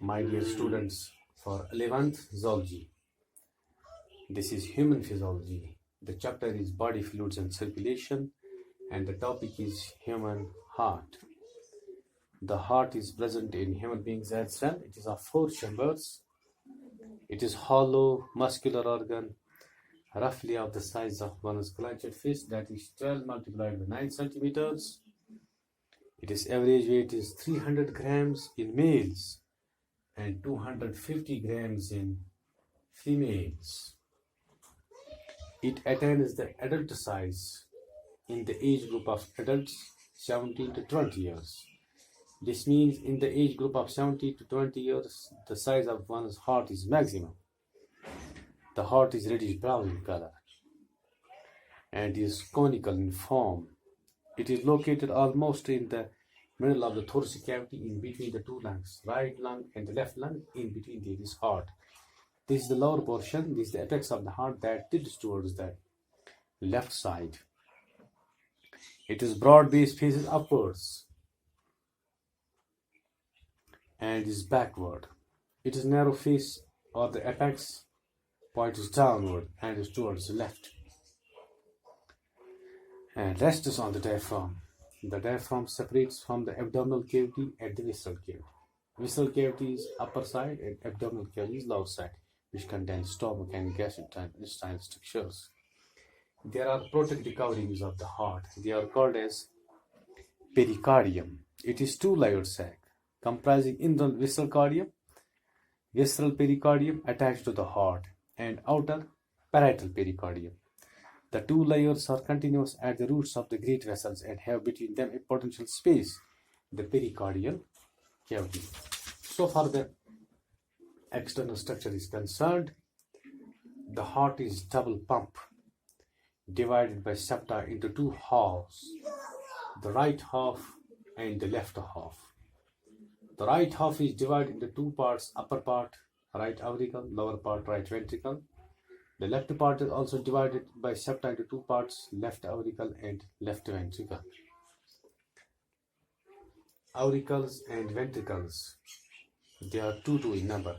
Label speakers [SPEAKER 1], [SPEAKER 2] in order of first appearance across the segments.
[SPEAKER 1] My dear students, for 11th zoology, this is human physiology. The chapter is body fluids and circulation, and the topic is human heart. The heart is present in human beings as well. It is of 4 chambers. It is hollow, muscular organ, roughly of the size of one's clenched fist, that is 12 multiplied by 9 centimeters. Its average weight is 300 grams in males and 250 grams in females. It attains the adult size in the age group of adults 17 to 20 years. This means in the age group of 70 to 20 years, the size of one's heart is maximum. The heart is reddish brown in color and is conical in form. It is located almost in the middle of the thoracic cavity, in between the 2 lungs, right lung and the left lung. In between there is heart. This is the lower portion. This is the apex of the heart that tilts towards the left side. It is broad base, faces upwards and is backward. It is narrow face, or the apex points downward and is towards the left, and rests on the diaphragm. The diaphragm separates from the abdominal cavity at the visceral cavity. Visceral cavity is upper side and abdominal cavity is lower side, which contains stomach and gastrointestinal structures. There are protective coverings of the heart. They are called as pericardium. It is 2-layered sac comprising internal visceral pericardium attached to the heart, and outer parietal pericardium. The 2 layers are continuous at the roots of the great vessels and have between them a potential space, the pericardial cavity. So far the external structure is concerned, the heart is double pump, divided by septa into 2 halves, the right half and the left half. The right half is divided into 2 parts, upper part right auricle, lower part right ventricle. The left part is also divided by septa into 2 parts, left auricle and left ventricle. Auricles and ventricles, they are 2 in number.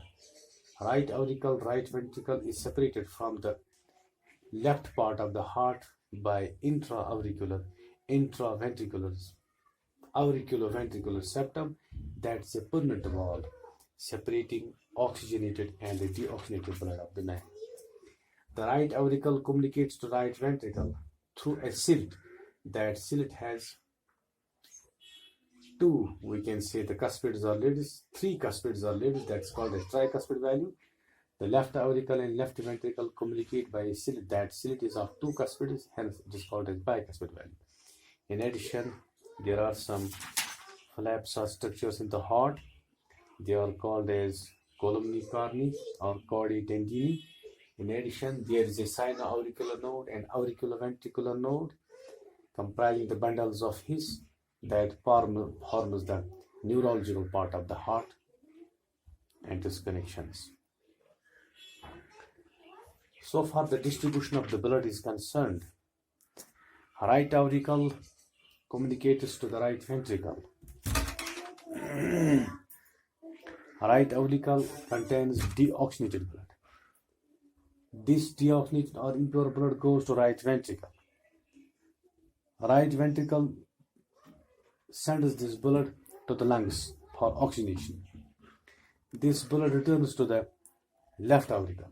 [SPEAKER 1] Right auricle, right ventricle is separated from the left part of the heart by auriculoventricular septum, that's a permanent wall separating oxygenated and the deoxygenated blood of the man. The right auricle communicates to right ventricle through a slit. That slit has 2, we can say, the cuspids or leads, 3 cuspids or leads, that's called a tricuspid value. The left auricle and left ventricle communicate by a slit. That slit is of 2 cuspids, hence it is called as bicuspid value. In addition, there are some flaps or structures in the heart. They are called as columni carni or chordae tendineae. In addition, there is a sino-auricular node and auriculoventricular node comprising the bundles of His that forms the neurological part of the heart and its connections. So far the distribution of the blood is concerned. Right auricle communicates to the right ventricle. Right auricle contains deoxygenated blood. This deoxygenated or impure blood goes to right ventricle. Right ventricle sends this blood to the lungs for oxygenation. This blood returns to the left auricle.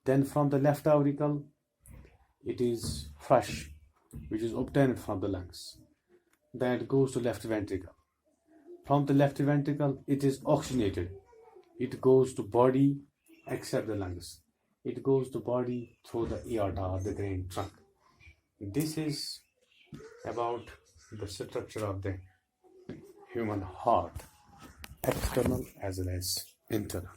[SPEAKER 1] Then from the left auricle, it is fresh, which is obtained from the lungs. Then it goes to left ventricle. From the left ventricle, it is oxygenated. It goes to body except the lungs. It goes to body through the aorta or the brain trunk. This is about the structure of the human heart, external as well as internal.